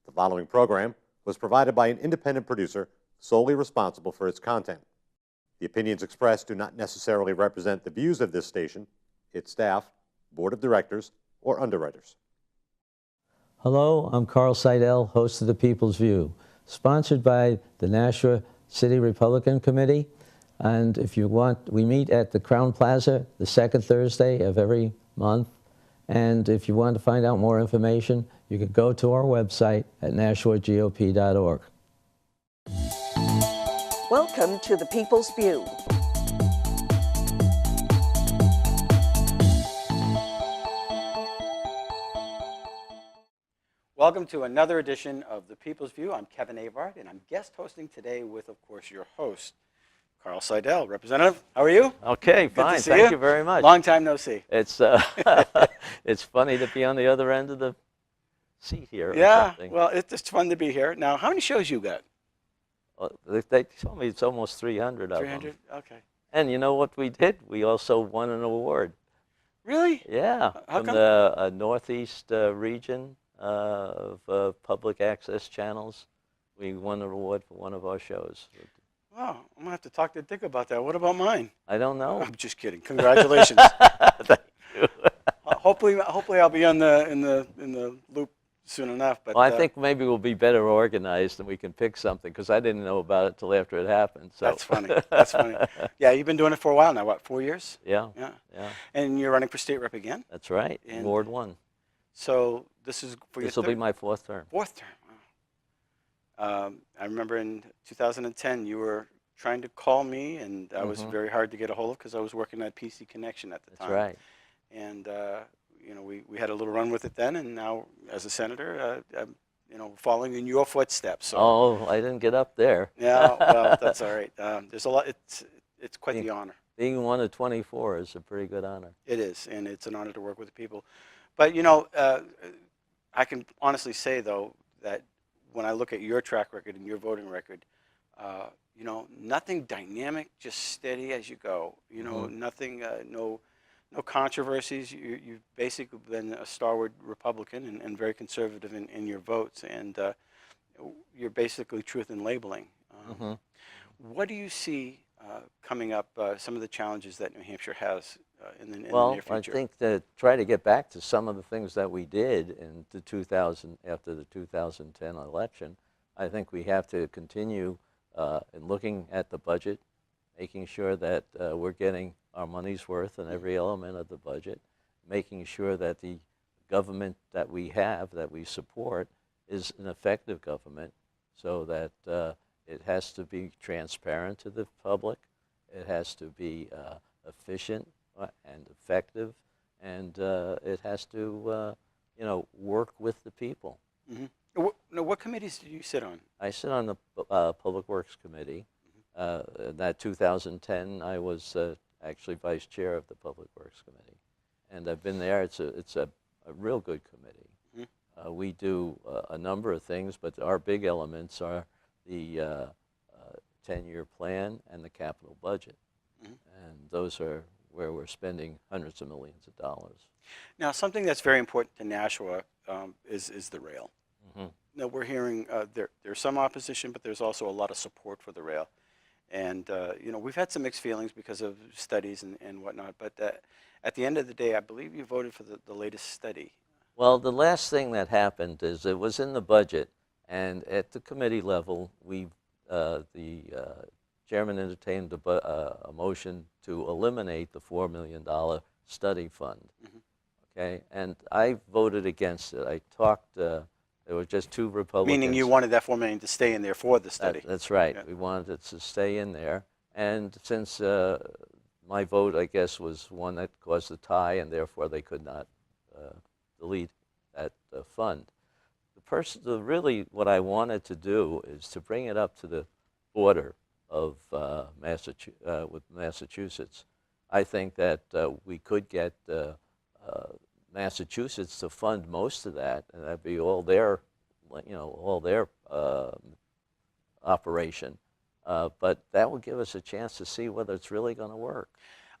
The following program was provided by an independent producer solely responsible for its content. The opinions expressed do not necessarily represent the views of this station, its staff, board of directors, or underwriters. Hello, I'm Carl Seidel, host of The People's View, sponsored by the Nashua City Republican Committee. And if you want, we meet at the Crown Plaza the second Thursday of every month. And if you want to find out more information, you can go to our website at nashuagop.org. Welcome to The People's View. Welcome to another edition of The People's View. I'm Kevin Avard, and I'm guest hosting today with, of course, your host, Carl Seidel. Representative, how are you? Okay, fine. Thank you very much. Long time no see. It's it's funny to be on the other end of the seat here. Yeah, well, it's fun to be here. Now, how many shows you got? Well, they told me it's almost 300 of 300? them. Okay. And you know what we did? We also won an award. Really? Yeah, How from come? the Northeast region of public access channels. We won an award for one of our shows. Wow, I'm gonna have to talk to Dick about that. What about mine? I don't know. I'm just kidding. Congratulations. Thank you. Hopefully I'll be on in the loop soon enough. But Well, I think maybe we'll be better organized and we can pick something, because I didn't know about it till after it happened. So. That's funny. That's funny. Yeah, you've been doing it for a while now. What, 4 years? Yeah. Yeah. Yeah. And you're running for state rep again? That's right. And Ward 1. So this is for your This will be my fourth term. fourth term. Wow. I remember in 2010 you were trying to call me, and I was very hard to get a hold of because I was working at PC Connection at the time. That's right. And you know, we had a little run with it then, and now as a senator, I'm following in your footsteps. So. Oh, I didn't get up there. Yeah, well, that's all right. There's a lot. It's quite the honor. Being one of 24 is a pretty good honor. It is, and it's an honor to work with the people. But you know, I can honestly say though that when I look at your track record and your voting record, you know, nothing dynamic, just steady as you go. You know, nothing, no controversies. You've basically been a stalwart Republican and very conservative in your votes, and you're basically truth in labeling. What do you see coming up? Some of the challenges that New Hampshire has in the near future. I think to try to get back to some of the things that we did in the after the 2010 election, I think we have to continue in looking at the budget, making sure that we're getting our money's worth in every element of the budget, making sure that the government that we have, that we support, is an effective government, so that it has to be transparent to the public, it has to be efficient and effective, and it has to, work with the people. Now, what committees do you sit on? I sit on the Public Works Committee. In that 2010, I was actually vice chair of the Public Works Committee, and I've been there. It's a real good committee. We do a number of things, but our big elements are the 10-year plan and the capital budget, and those are where we're spending hundreds of millions of dollars. Now, something that's very important to Nashua is the rail. Now, we're hearing there's some opposition, but there's also a lot of support for the rail. And, we've had some mixed feelings because of studies and whatnot. But at the end of the day, I believe you voted for the latest study. Well, the last thing that happened is it was in the budget, and at the committee level, the chairman entertained a motion to eliminate the $4 million study fund. Okay, and I voted against it. I talked. There were just two Republicans. Meaning you wanted that $4 million to stay in there for the study. That's right. Yeah. We wanted it to stay in there. And since my vote, I guess, was one that caused a tie, and therefore they could not delete that fund. Really what I wanted to do is to bring it up to the border of with Massachusetts. I think that we could get Massachusetts to fund most of that, and that'd be all their, operation. But that will give us a chance to see whether it's really going to work.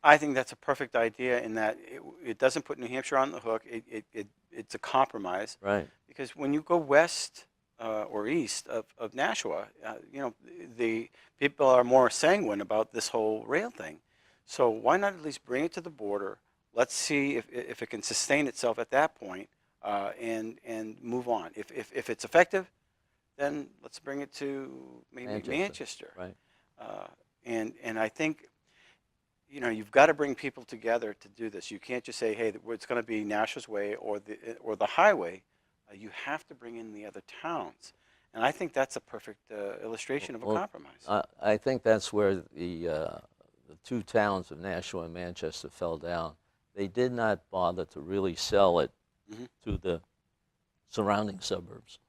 I think that's a perfect idea in that it doesn't put New Hampshire on the hook. It's a compromise. Right. Because when you go west or east of Nashua. You know, the people are more sanguine about this whole rail thing. So why not at least bring it to the border? Let's see if it can sustain itself at that point, and move on. If it's effective, then let's bring it to maybe Manchester. Right. And I think, you know, you've got to bring people together to do this. You can't just say, hey, it's going to be Nashua's way or the highway. You have to bring in the other towns. And I think that's a perfect illustration of a compromise. I think that's where the two towns of Nashua and Manchester fell down. They did not bother to really sell it to the surrounding suburbs.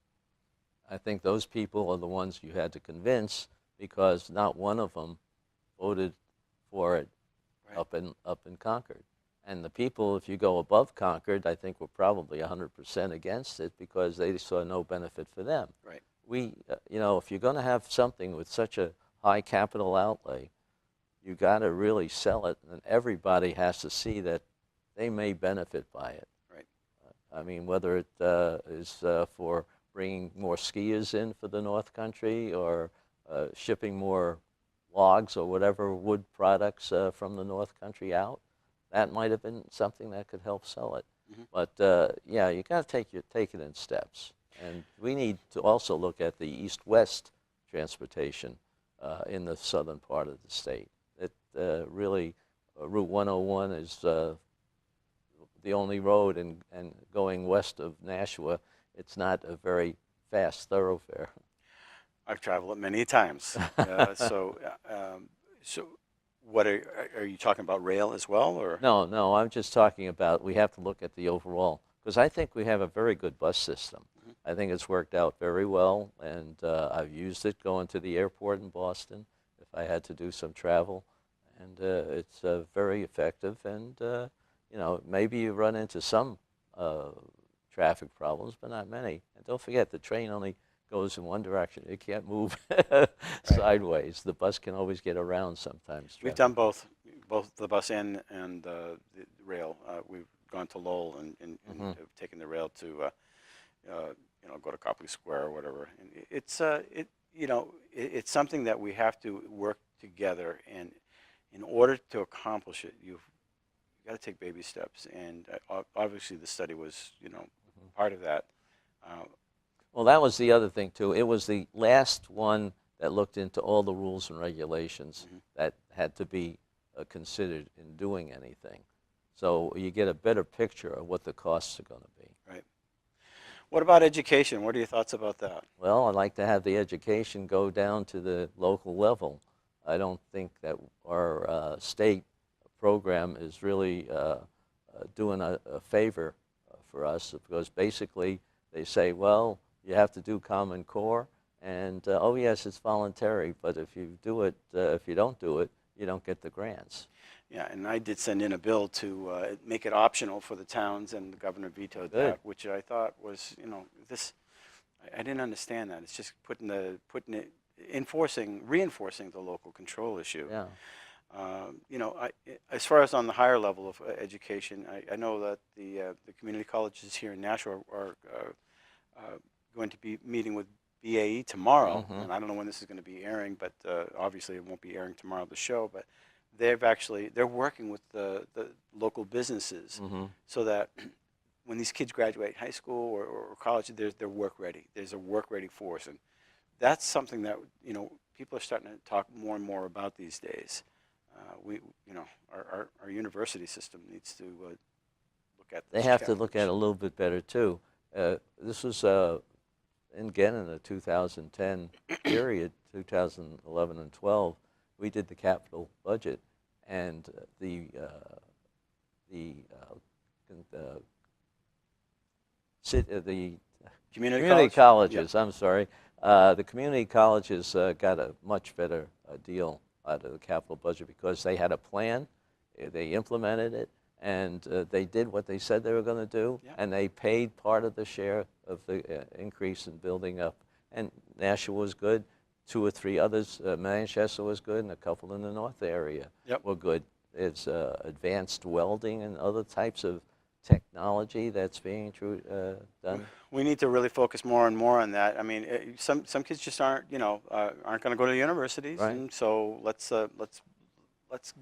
I think those people are the ones you had to convince, because not one of them voted for it up in Concord. And the people, if you go above Concord, I think were probably 100% against it, because they saw no benefit for them. Right. We, you know, if you're going to have something with such a high capital outlay, you got to really sell it, and everybody has to see that they may benefit by it. Right. I mean, whether it is for bringing more skiers in for the North Country, or shipping more logs or whatever wood products from the North Country out, that might have been something that could help sell it. But yeah, you got to take it in steps. And we need to also look at the east-west transportation in the southern part of the state. It really, Route 101 is the only road, and going west of Nashua, it's not a very fast thoroughfare. I've traveled it many times. So what are you talking about, rail as well, or? No, I'm just talking about, we have to look at the overall, because I think we have a very good bus system. I think it's worked out very well, and I've used it going to the airport in Boston if I had to do some travel, and it's very effective. And you know, maybe you run into some traffic problems, but not many. And don't forget, the train only goes in one direction. It can't move sideways. The bus can always get around sometimes. We've done both the bus and the rail. We've gone to Lowell and have taken the rail to you know, go to Copley Square or whatever. And it's it's something that we have to work together, and in order to accomplish it, you've got to take baby steps. And obviously, the study was, you know, part of that. Well, that was the other thing, too. It was the last one that looked into all the rules and regulations that had to be considered in doing anything. So you get a better picture of what the costs are going to be. Right. What about education? What are your thoughts about that? Well, I'd like to have the education go down to the local level. I don't think that our state program is really doing a favor for us, because basically they say, well, you have to do Common Core, and oh yes, it's voluntary, but if you do it, if you don't do it, you don't get the grants. Yeah, and I did send in a bill to make it optional for the towns, and the governor vetoed that, which I thought was, you know, this. I didn't understand that. It's just reinforcing the local control issue. Yeah. You know, as far as on the higher level of education, I know that the community colleges here in Nashua are going to be meeting with BAE tomorrow, and I don't know when this is going to be airing, but obviously it won't be airing tomorrow, the show, but they're working with the local businesses so that when these kids graduate high school or college, they're work ready. There's a work ready force, and that's something that, you know, people are starting to talk more and more about these days. You know, our university system needs to look at this. They have to look at it a little bit better too. This was again in the 2010 period, 2011 and 12. We did the capital budget, and the community colleges. Yeah. I'm sorry. The community colleges got a much better deal out of the capital budget, because they had a plan, they implemented it, and they did what they said they were going to do, and they paid part of the share of the increase in building up. And Nashua was good. 2 or 3 others, Manchester was good, and a couple in the north area were good. It's advanced welding and other types of technology that's being done? We need to really focus more and more on that. I mean, some kids just aren't, aren't going to go to universities, Right. and so let's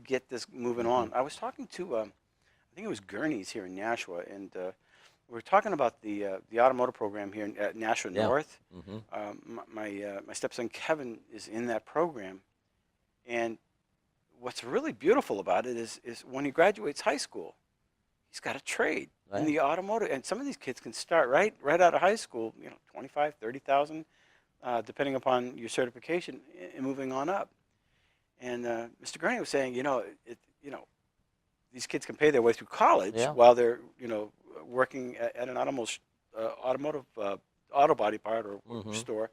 get this moving on. I was talking to, I think it was Gurney's here in Nashua, and we were talking about the automotive program here at Nashua Yeah. North. Mm-hmm. My stepson Kevin is in that program, and what's really beautiful about it is when he graduates high school, he's got a trade in Right. the automotive, and some of these kids can start right out of high school, 25, 30,000, depending upon your certification, and moving on up. And Mr. Gurney was saying, these kids can pay their way through college Yeah. while they're, working at an automotive auto body part or Mhm. store.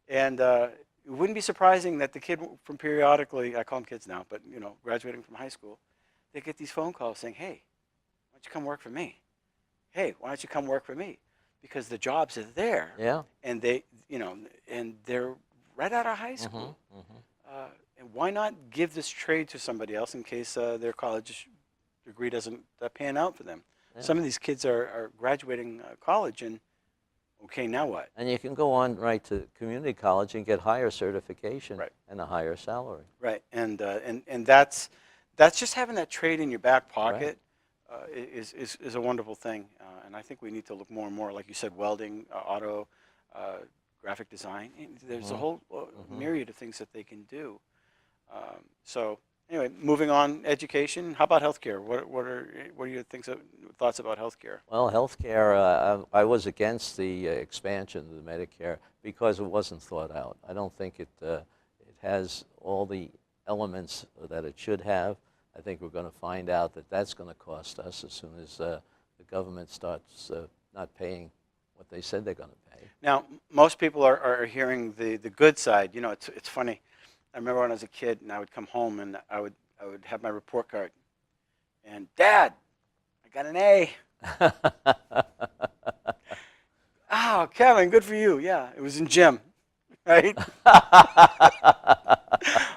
And it wouldn't be surprising that the kid from periodically, I call them kids now, but, graduating from high school, they get these phone calls saying, hey, why don't you come work for me? Hey, why don't you come work for me? Because the jobs are there. Yeah. And and they're right out of high school. And why not give this trade to somebody else in case their college degree doesn't pan out for them? Yeah. Some of these kids are graduating college, and okay, now what? And you can go on right to community college and get higher certification Right. and a higher salary. Right, and that's just having that trade in your back pocket is a wonderful thing, and I think we need to look more and more, like you said, welding, auto, graphic design. There's a whole myriad of things that they can do. So anyway, moving on, education. How about healthcare? What are your thoughts about healthcare? Well, healthcare, I was against the expansion of the Medicare because it wasn't thought out. I don't think it has all the elements that it should have. I think we're going to find out that that's going to cost us as soon as the government starts not paying what they said they're going to pay. Now, most people are hearing the good side. It's funny. I remember when I was a kid and I would come home and I would have my report card, and Dad, I got an A. Oh, Kevin, good for you. Yeah, it was in gym, right?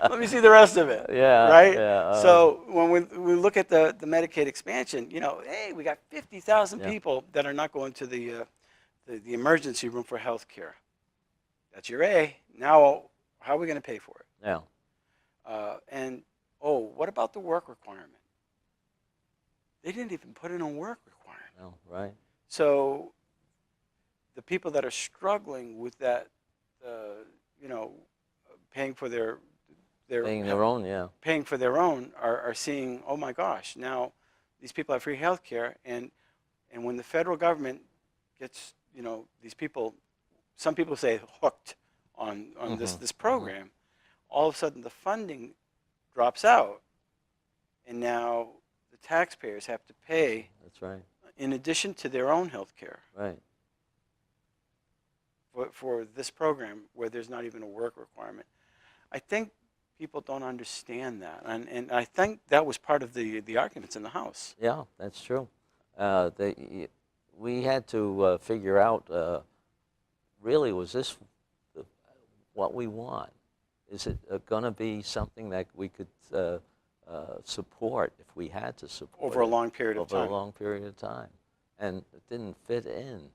Let me see the rest of it. Yeah. Right? Yeah, So when we look at the Medicaid expansion, hey, we got 50,000 Yeah. people that are not going to the emergency room for health care. That's your A. Now, how are we going to pay for it? yeah. What about the work requirement? They didn't even put in a work requirement. No, right. So the people that are struggling with that, paying for their Paying their own, yeah. paying for their own are seeing, oh my gosh, now these people have free health care, and when the federal government gets, these people, some people say hooked on this program, all of a sudden the funding drops out, and now the taxpayers have to pay That's right. in addition to their own health care Right. for this program where there's not even a work requirement. I think people don't understand that, and I think that was part of the arguments in the House. Yeah, that's true. We had to figure out, really, was this what we want? Is it going to be something that we could support if we had to support Over a it long period of over time. a long period of time? And it didn't fit in.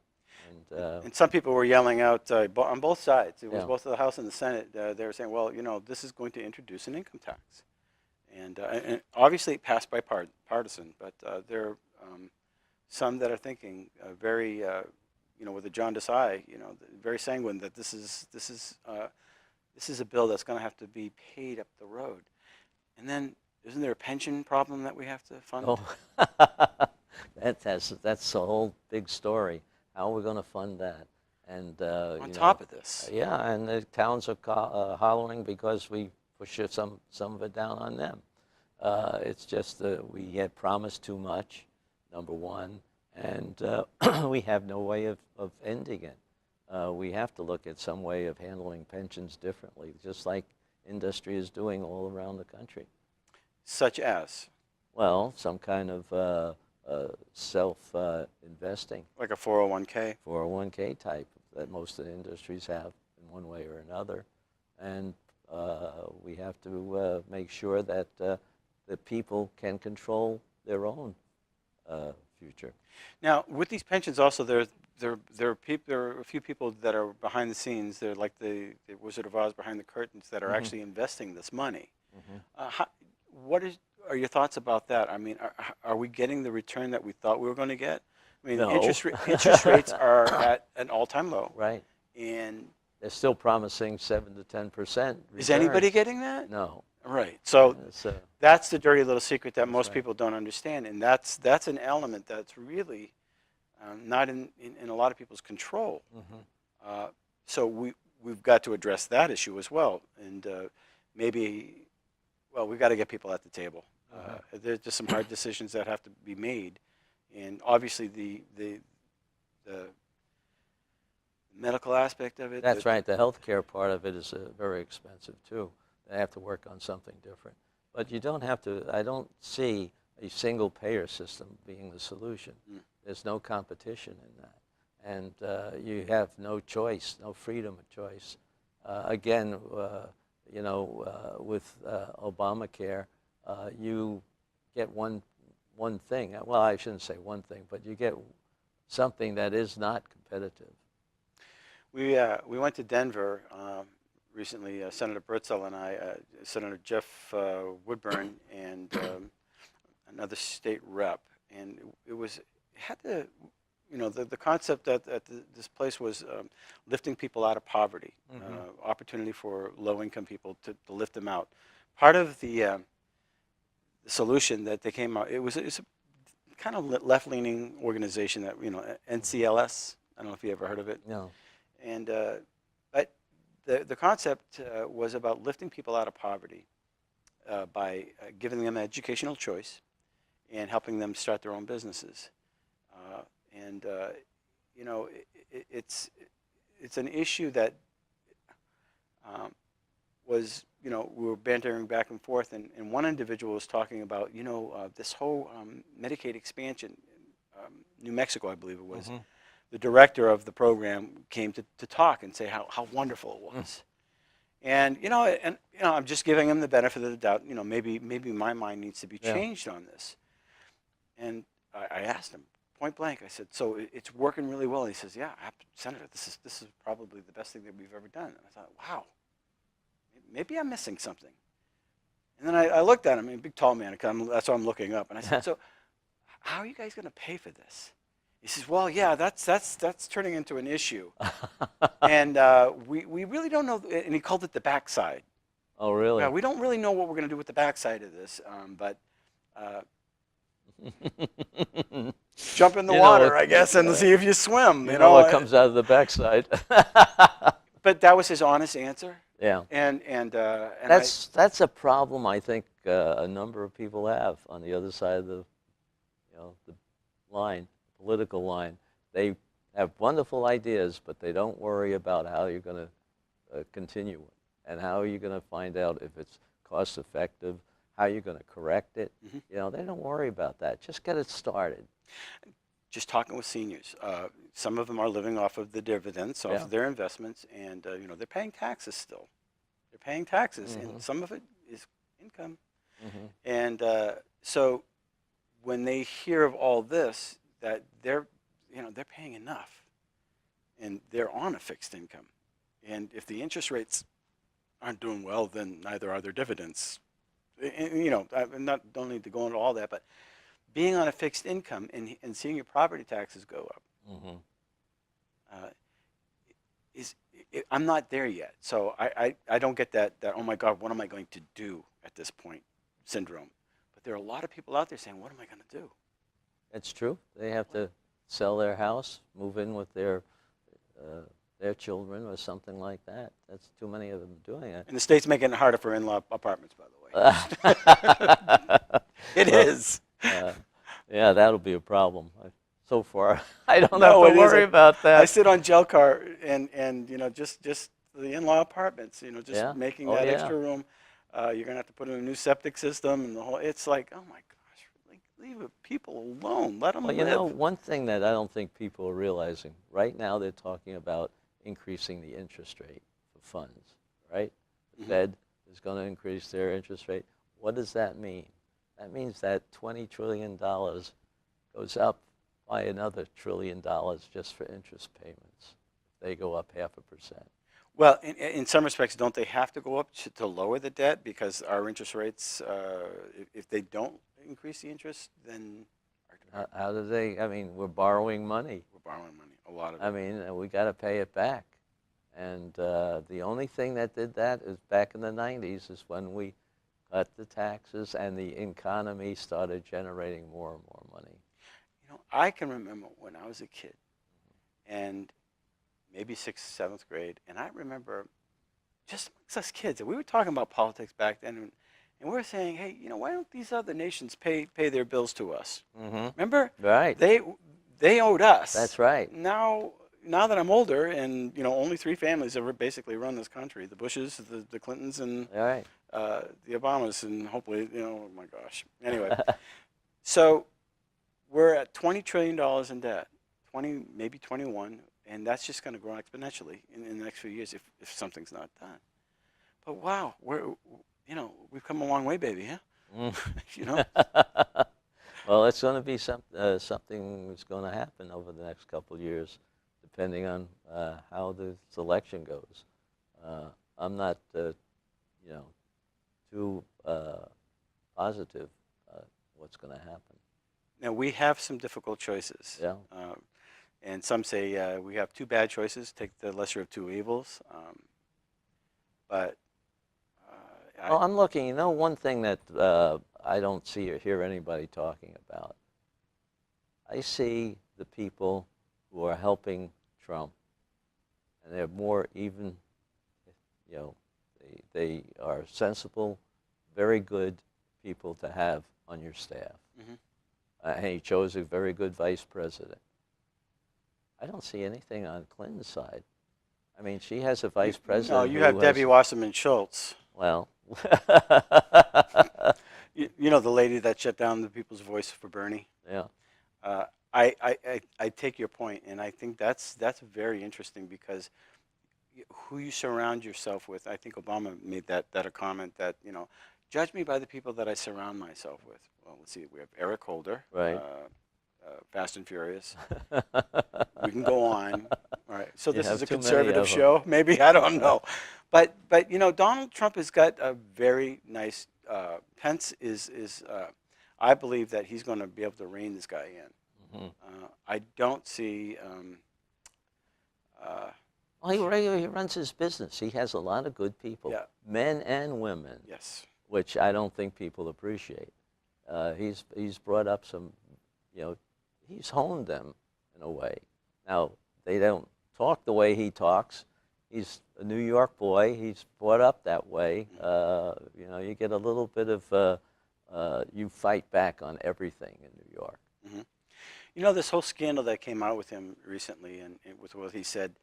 And some people were yelling out on both sides. It was Yeah. both the House and the Senate. They were saying, well, this is going to introduce an income tax. And obviously it passed bipartisan, but there are some that are thinking very, with a jaundiced eye, very sanguine that this is a bill that's going to have to be paid up the road. And then isn't there a pension problem that we have to fund? Oh, that's the whole big story. How are we going to fund that? And On top of this. yeah, and the towns are hollering because we push some of it down on them. It's just we had promised too much, number one, and we have no way of ending it. We have to look at some way of handling pensions differently, just like industry is doing all around the country. Such as? Well, some kind of self-investing, Like a 401k? 401k type that most of the industries have in one way or another. And we have to make sure that the people can control their own future. Now, with these pensions, also there are a few people that are behind the scenes. They're like the Wizard of Oz behind the curtains that are actually investing this money. What are your thoughts about that? I mean, are we getting the return that we thought we were going to get? I mean, No. interest rates are at an all-time low. Right. And They're still promising 7 to 10%. is anybody returns. getting that? No. Right. So It's, that's the dirty little secret that most right. people don't understand, and that's an element that's really not in a lot of people's control. So we've got to address that issue as well, and maybe, well, we've got to get people at the table. There's just some hard decisions that have to be made, and obviously the medical aspect of it. That's right. The healthcare part of it is very expensive too. They have to work on something different. But you don't have to. I don't see a single payer system being the solution. There's no competition in that, and you have no choice, no freedom of choice. Again, with Obamacare, you get one thing. Well, I shouldn't say one thing, but you get something that is not competitive. We went to Denver recently, Senator Bertzel and I, Senator Jeff Woodburn, and another state rep, and it had the concept that this place was lifting people out of poverty, opportunity for low-income people to lift them out. Part of the solution that they came out, it's a kind of left-leaning organization that, NCLS. I don't know if you ever heard of it. No. And but the concept was about lifting people out of poverty by giving them educational choice and helping them start their own businesses. It's an issue that was, we were bantering back and forth, and one individual was talking about, this whole Medicaid expansion, New Mexico, I believe it was. The director of the program came to talk and say how wonderful it was. And I'm just giving him the benefit of the doubt. Maybe my mind needs to be changed on this. And I asked him point blank. I said, "So it's working really well?" And he says, "Yeah, Senator, this is probably the best thing that we've ever done." And I thought, wow, maybe I'm missing something. And then I looked at him, a big tall man. That's what I'm looking up. And I said, "So how are you guys going to pay for this?" He says, "Well, yeah, that's turning into an issue." And we really don't know. And he called it the backside. Oh, really? Yeah, we don't really know what we're going to do with the backside of this, but jump in the water, I guess, and see if you swim. You know what comes out of the backside. But that was his honest answer. Yeah. And that's a problem I think a number of people have on the other side of the line, political line. They have wonderful ideas, but they don't worry about how you're going to continue it and how you're going to find out if it's cost effective, how you're going to correct it. They don't worry about that. Just get it started. Just talking with seniors, some of them are living off of the dividends, off of their investments, and they're paying taxes still. They're paying taxes, and some of it is income. And so when they hear of all this, that they're paying enough, and they're on a fixed income, and if the interest rates aren't doing well, then neither are their dividends. Don't need to go into all that, but being on a fixed income and seeing your property taxes go up, I'm not there yet. So I don't get that oh my God, what am I going to do at this point syndrome. But there are a lot of people out there saying, what am I going to do? It's true. They have to sell their house, move in with their children or something like that. That's too many of them doing it. And the state's making it harder for in-law apartments, by the way. It is. Yeah, that'll be a problem. So far, I don't have to worry about that. I sit on jail car and just the in-law apartments, making that extra room. You're gonna have to put in a new septic system and the whole. It's like, oh my gosh, leave people alone. Let them live. One thing that I don't think people are realizing right now, they're talking about increasing the interest rate for funds. Right, the Fed is going to increase their interest rate. What does that mean? That means that $20 trillion goes up buy another $1 trillion just for interest payments. They go up 0.5%. Well, in some respects, don't they have to go up to lower the debt because our interest rates, if they don't increase the interest, then How do they? I mean, we're borrowing money. we're borrowing money, a lot of I it. mean, we got to pay it back. And the only thing that did that is back in the 90s is when we cut the taxes and the economy started generating more and more money. You know, I can remember when I was a kid, and maybe sixth, seventh grade, and I remember just amongst us kids, and we were talking about politics back then, and we were saying, hey, you know, why don't these other nations pay their bills to us? Mm-hmm. Remember? Right. They owed us. That's right. Now that I'm older, and you know, only 3 families have basically run this country: the Bushes, the Clintons, and All right. the Obamas, and hopefully, you know, oh my gosh. Anyway, so we're at $20 trillion in debt, 20, maybe 21, and that's just going to grow exponentially in the next few years if something's not done. But wow, we've come a long way, baby, huh? You know. Well, it's going to be something that's going to happen over the next couple of years, depending on how this election goes. I'm not, too positive what's going to happen. Now we have some difficult choices. Yeah. And some say we have 2 bad choices. Take the lesser of 2 evils. But Well, I'm looking. You know, one thing that I don't see or hear anybody talking about. I see the people who are helping Trump, and they're more even. You know, they are sensible, very good people to have on your staff. Mm-hmm. And he chose a very good vice president. I don't see anything on Clinton's side. I mean, she has a vice president. No, you have Debbie Wasserman Schultz. Well, you know, the lady that shut down the People's Voice for Bernie. yeah. I take your point, and I think that's very interesting because who you surround yourself with. I think Obama made that a comment that, you know, judge me by the people that I surround myself with. Well, let's see. We have Eric Holder, Right. Fast and Furious. We can go on. All right. So You this have is a too many conservative of 'em. show. Maybe, I don't know. But you know, Donald Trump has got a very nice. Pence is. I believe that he's going to be able to rein this guy in. Mm-hmm. I don't see. Well, he runs his business. He has a lot of good people, Yeah. men and women, Yes. which I don't think people appreciate. He's brought up some, he's honed them in a way. Now, they don't talk the way he talks. He's a New York boy. He's brought up that way. You get a little bit of, you fight back on everything in New York. Mm-hmm. You know, this whole scandal that came out with him recently and with what he said,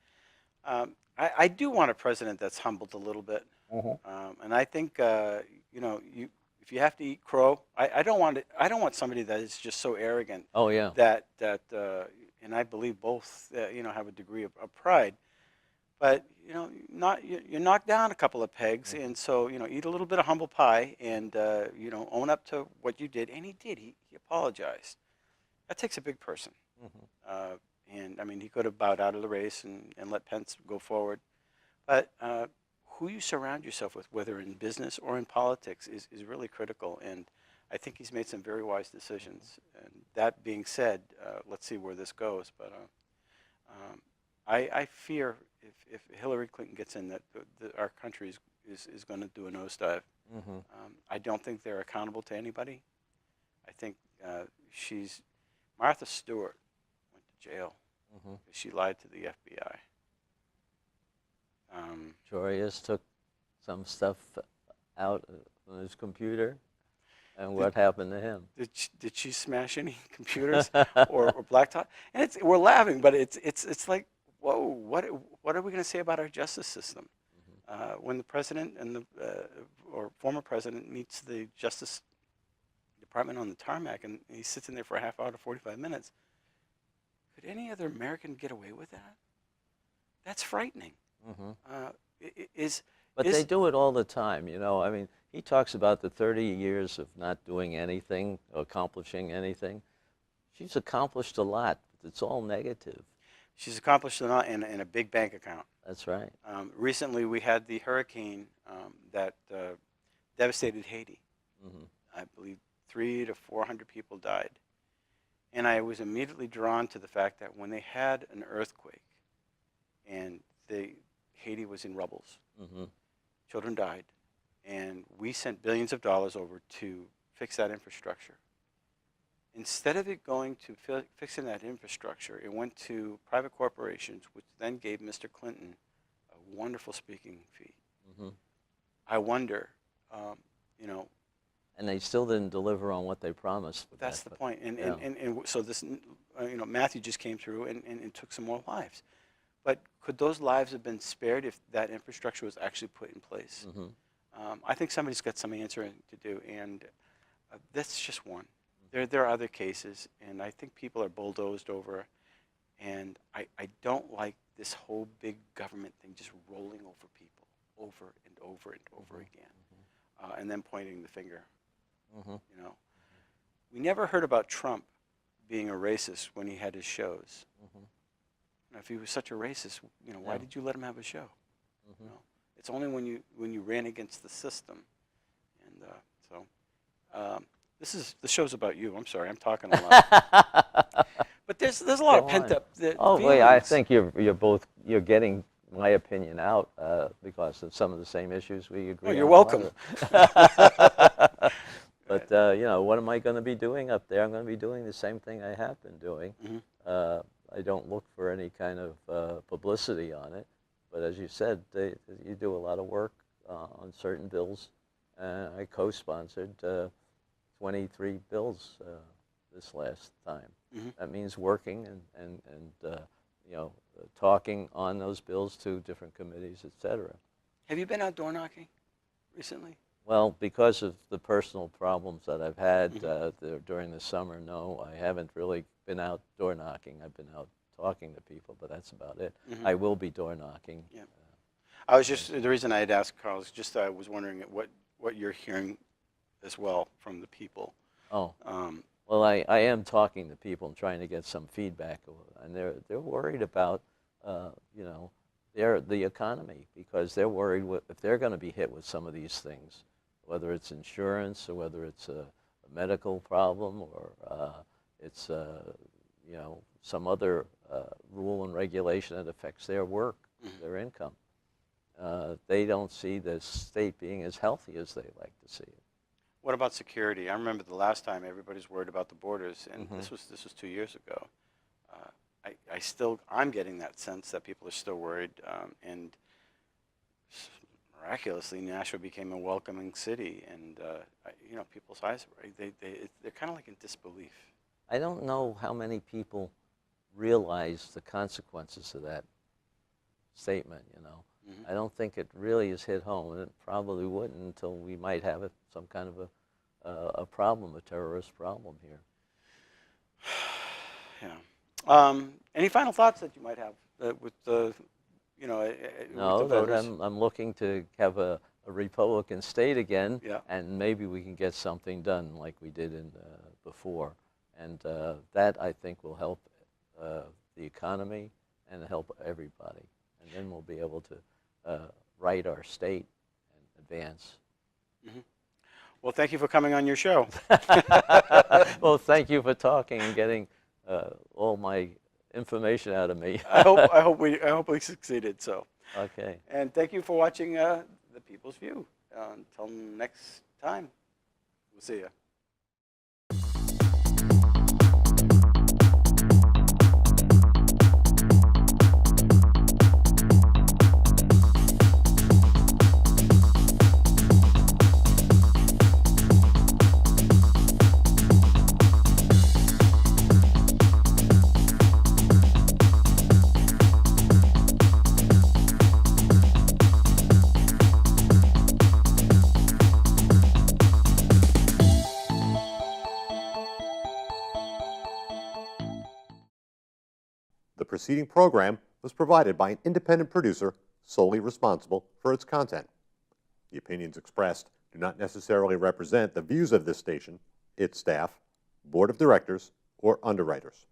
I do want a president that's humbled a little bit. Mm-hmm. And I think, if you have to eat crow, I don't want it. I don't want somebody that is just so arrogant. Oh, yeah. That and I believe both, have a degree of pride. But you're knocked down a couple of pegs, and so eat a little bit of humble pie, and own up to what you did. And he did. He apologized. That takes a big person. Mm-hmm. And I mean, he could have bowed out of the race and let Pence go forward. But who you surround yourself with, whether in business or in politics, is really critical. And I think he's made some very wise decisions. And that being said, let's see where this goes. But I fear if Hillary Clinton gets in, that our country is going to do a nosedive. Mm-hmm. I don't think they're accountable to anybody. I think Martha Stewart went to jail. Mm-hmm. She lied to the FBI. Jorius took some stuff out on his computer, and what happened to him? Did she smash any computers or blacktop? And we're laughing, but it's like, whoa, what are we going to say about our justice system? Mm-hmm. When the president and the or former president meets the Justice Department on the tarmac, and he sits in there for a half hour to 45 minutes, could any other American get away with that? That's frightening. Mm-hmm. But they do it all the time, I mean, he talks about the 30 years of not doing anything, accomplishing anything. She's accomplished a lot, but it's all negative. She's accomplished a lot in a big bank account. That's right. Recently, we had the hurricane that devastated Haiti. Hmm. I believe 300 to 400 people died. And I was immediately drawn to the fact that when they had an earthquake and Haiti was in rubbles, Hmm. children died, and we sent billions of dollars over to fix that infrastructure. Instead of it going to fixing that infrastructure, it went to private corporations, which then gave Mr. Clinton a wonderful speaking fee. Hmm. I wonder, you know, And they still didn't deliver on what they promised. with that's that, the but- point. yeah. And so this, Matthew just came through and took some more lives. But could those lives have been spared if that infrastructure was actually put in place? Mhm. I think somebody's got some answering to do, and that's just one. There are other cases, and I think people are bulldozed over, and I don't like this whole big government thing just rolling over people over and over and over again, and then pointing the finger. Mhm. We never heard about Trump being a racist when he had his shows. Mhm. If he was such a racist, why Yeah. did you let him have a show? Mhm. It's only when you ran against the system, and the show's about you. I'm sorry, I'm talking a lot, but there's a lot of Go pent on. up. Oh, wait, I think you're getting my opinion out because of some of the same issues we agree on. you're welcome. But what am I going to be doing up there? I'm going to be doing the same thing I have been doing. Mhm. I don't look for any kind of publicity on it. But as you said, you do a lot of work on certain bills. I co-sponsored 23 bills this last time. Mhm. That means working and talking on those bills to different committees, et cetera. Have you been out door knocking recently? Well, because of the personal problems that I've had Mhm. during the summer, no, I haven't really been out door knocking. I've been out talking to people, but that's about it. Mhm. I will be door knocking. Yeah. I was just the reason I had asked Carl is just I was wondering what you're hearing as well from the people. Oh, Um, well, I am talking to people and trying to get some feedback, and they're worried about the economy because they're worried if they're going to be hit with some of these things, whether it's insurance or whether it's a medical problem or it's some other rule and regulation that affects their work, Mhm. their income. They don't see the state being as healthy as they like to see it. What about security? I remember the last time everybody's worried about the borders, and Mhm. this was 2 years ago. I'm getting that sense that people are still worried, and miraculously, Nashville became a welcoming city, and people's eyes, right? They're kind of like in disbelief. I don't know how many people realize the consequences of that statement, Mhm. I don't think it really is hit home, and it probably wouldn't until we might have some kind of a problem, a terrorist problem here. Yeah. Any final thoughts that you might have with the, with No, the that voters? I'm looking to have a Republican state again, Yeah. and maybe we can get something done like we did before. And that, I think, will help the economy and help everybody. And then we'll be able to right our state and advance. Mm-hmm. Well, thank you for coming on your show. Well, thank you for talking and getting all my information out of me. I hope we succeeded. So, Okay. and thank you for watching The People's View. Until next time, we'll see you. The preceding program was provided by an independent producer solely responsible for its content. The opinions expressed do not necessarily represent the views of this station, its staff, board of directors, or underwriters.